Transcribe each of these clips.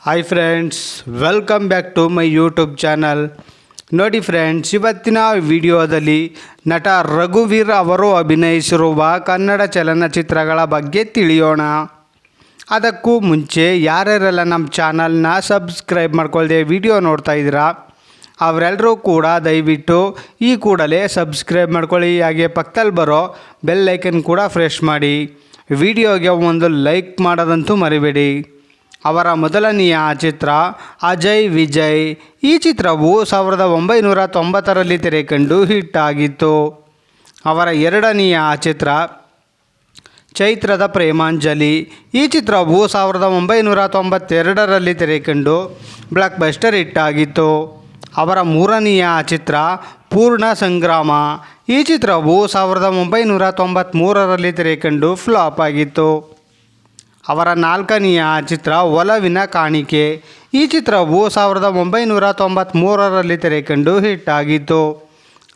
Hi friends, welcome back to my YouTube channel. ನೋಡಿ friends, ಇವತ್ತಿನ ವಿಡಿಯೋದಲ್ಲಿ ನಟ ರಘುವೀರ್ ಅವರು ಅಭಿನಯಿಸಿರುವ ಕನ್ನಡ ಚಲನಚಿತ್ರಗಳ ಬಗ್ಗೆ ತಿಳಿಯೋಣ. ಅದಕ್ಕೂ ಮುಂಚೆ ಯಾರ್ಯಾರೆಲ್ಲ ನಮ್ಮ ಚಾನಲ್ನ ಸಬ್ಸ್ಕ್ರೈಬ್ ಮಾಡ್ಕೊಳ್ದೆ ವಿಡಿಯೋ ನೋಡ್ತಾ ಇದ್ದೀರಾ ಅವರೆಲ್ಲರೂ ಕೂಡ ದಯವಿಟ್ಟು ಈ ಕೂಡಲೇ ಸಬ್ಸ್ಕ್ರೈಬ್ ಮಾಡ್ಕೊಳ್ಳಿ. ಹಾಗೆ ಪಕ್ಕದಲ್ಲಿ ಬರೋ ಬೆಲ್ ಐಕನ್ ಕೂಡ ಪ್ರೆಸ್ ಮಾಡಿ. ವಿಡಿಯೋಗೆ ಒಂದು ಲೈಕ್ ಮಾಡೋದಂತೂ ಮರಿಬೇಡಿ. ಅವರ ಮೊದಲನೆಯ ಚಿತ್ರ ಅಜಯ್ ವಿಜಯ್. ಈ ಚಿತ್ರವು 1990ರಲ್ಲಿ ತೆರೆಕಂಡು ಹಿಟ್ ಆಗಿತ್ತು. ಅವರ ಎರಡನೆಯ ಚಿತ್ರ ಚೈತ್ರದ ಪ್ರೇಮಾಂಜಲಿ. ಈ ಚಿತ್ರವು 1992ರಲ್ಲಿ ತೆರೆಕಂಡು ಬ್ಲಾಕ್ ಬಸ್ಟರ್ ಹಿಟ್ ಆಗಿತ್ತು. ಅವರ ಮೂರನೆಯ ಚಿತ್ರ ಪೂರ್ಣ ಸಂಗ್ರಾಮ. ಈ ಚಿತ್ರವು 1993ರಲ್ಲಿ ತೆರೆಕಂಡು ಫ್ಲಾಪ್ ಆಗಿತ್ತು. ಅವರ ನಾಲ್ಕನೆಯ ಚಿತ್ರ ಒಲವಿನ ಕಾಣಿಕೆ. ಈ ಚಿತ್ರವು 1993ರಲ್ಲಿ ತೆರೆಕಂಡು ಹಿಟ್ ಆಗಿತ್ತು.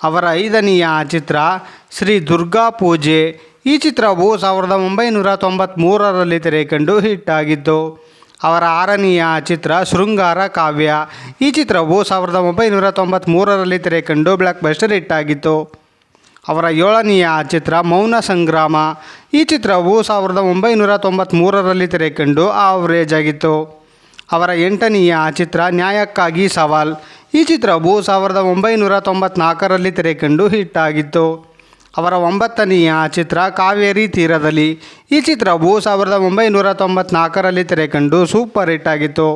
ಅವರ ಐದನೆಯ ಚಿತ್ರ ಶ್ರೀ ದುರ್ಗಾ ಪೂಜೆ. ಈ ಚಿತ್ರವು 1993ರಲ್ಲಿ ತೆರೆಕಂಡು ಹಿಟ್ ಆಗಿತ್ತು. ಅವರ ಆರನೆಯ ಚಿತ್ರ ಶೃಂಗಾರ ಕಾವ್ಯ. ಈ ಚಿತ್ರವು 1993ರಲ್ಲಿ ತೆರೆಕಂಡು ಬ್ಲಾಕ್ ಬಸ್ಟರ್ ಹಿಟ್ ಆಗಿತ್ತು. ಅವರ ಏಳನೆಯ ಚಿತ್ರ ಮೌನ ಸಂಗ್ರಾಮ. ಈ ಚಿತ್ರವು 1993ರಲ್ಲಿ ತೆರೆಕಂಡು ಆವರೇಜ್ ಆಗಿತ್ತು. ಅವರ ಎಂಟನೆಯ ಚಿತ್ರ ನ್ಯಾಯಕ್ಕಾಗಿ ಸವಾಲ್. ಈ ಚಿತ್ರವು 1994ರಲ್ಲಿ ತೆರೆಕಂಡು ಹಿಟ್ ಆಗಿತ್ತು. ಅವರ ಒಂಬತ್ತನೆಯ ಚಿತ್ರ ಕಾವೇರಿ ತೀರದಲ್ಲಿ. ಈ ಚಿತ್ರವು 1994ರಲ್ಲಿ ತೆರೆಕಂಡು ಸೂಪರ್ ಹಿಟ್ ಆಗಿತ್ತು.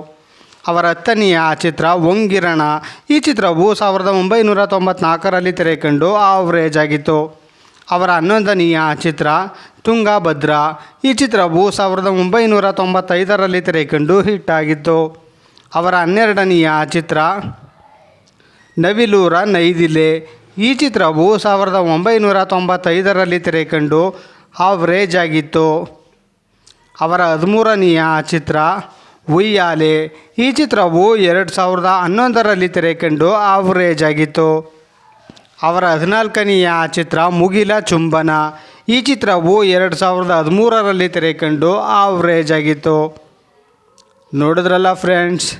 ಅವರ ಹತ್ತನೆಯ ಚಿತ್ರ ಒಂಗಿರಣ. ಈ ಚಿತ್ರವು 1994ರಲ್ಲಿ ತೆರೆಕಂಡು ಆವರೇಜ್ ಆಗಿತ್ತು. ಅವರ 11ನೆಯ ಚಿತ್ರ ತುಂಗಭದ್ರ. ಈ ಚಿತ್ರವು 1995ರಲ್ಲಿ ತೆರೆಕಂಡು ಹಿಟ್ ಆಗಿತ್ತು. ಅವರ 12ನೆಯ ಚಿತ್ರ ನವಿಲೂರ ನೈದಿಲೆ. ಈ ಚಿತ್ರವು 1995ರಲ್ಲಿ ತೆರೆಕಂಡು ಆವರೇಜ್ ಆಗಿತ್ತು. ಅವರ 13ನೆಯ ಚಿತ್ರ ಉಯ್ಯಾಲೆ. ಈ ಚಿತ್ರವು 2011ರಲ್ಲಿ ತೆರೆಕಂಡು ಆವರೇಜ್ ಆಗಿತ್ತು. ಅವರ 14ನೆಯ ಚಿತ್ರ ಮುಗಿಲ ಚುಂಬನ. ಈ ಚಿತ್ರವು 2013ರಲ್ಲಿ ತೆರೆಕಂಡು ಆವರೇಜ್ ಆಗಿತ್ತು. ನೋಡಿದ್ರಲ್ಲ ಫ್ರೆಂಡ್ಸ್,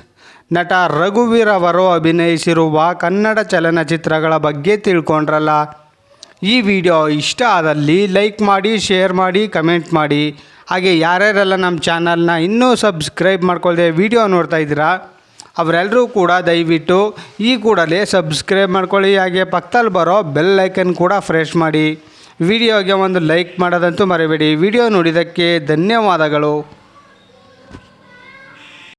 ನಟ ರಘುವೀರ್ ಅವರು ಅಭಿನಯಿಸಿರುವ ಕನ್ನಡ ಚಲನಚಿತ್ರಗಳ ಬಗ್ಗೆ ತಿಳ್ಕೊಂಡ್ರಲ್ಲ. ಈ ವಿಡಿಯೋ ಇಷ್ಟ ಆದಲ್ಲಿ ಲೈಕ್ ಮಾಡಿ, ಶೇರ್ ಮಾಡಿ, ಕಮೆಂಟ್ ಮಾಡಿ. ಹಾಗೆ ಯಾರ್ಯಾರೆಲ್ಲ ನಮ್ಮ ಚಾನಲ್ನ ಇನ್ನೂ ಸಬ್ಸ್ಕ್ರೈಬ್ ಮಾಡ್ಕೊಳ್ದೆ ವಿಡಿಯೋ ನೋಡ್ತಾ ಇದ್ದೀರಾ ಅವರೆಲ್ಲರೂ ಕೂಡ ದಯವಿಟ್ಟು ಈ ಕೂಡಲೇ ಸಬ್ಸ್ಕ್ರೈಬ್ ಮಾಡ್ಕೊಳ್ಳಿ. ಹಾಗೆ ಪಕ್ಕದಲ್ಲಿ ಬರೋ ಬೆಲ್ ಐಕನ್ ಕೂಡ ಪ್ರೆಸ್ ಮಾಡಿ. ವಿಡಿಯೋಗೆ ಒಂದು ಲೈಕ್ ಮಾಡೋದಂತೂ ಮರಿಬೇಡಿ. ವಿಡಿಯೋ ನೋಡಿದ್ದಕ್ಕೆ ಧನ್ಯವಾದಗಳು.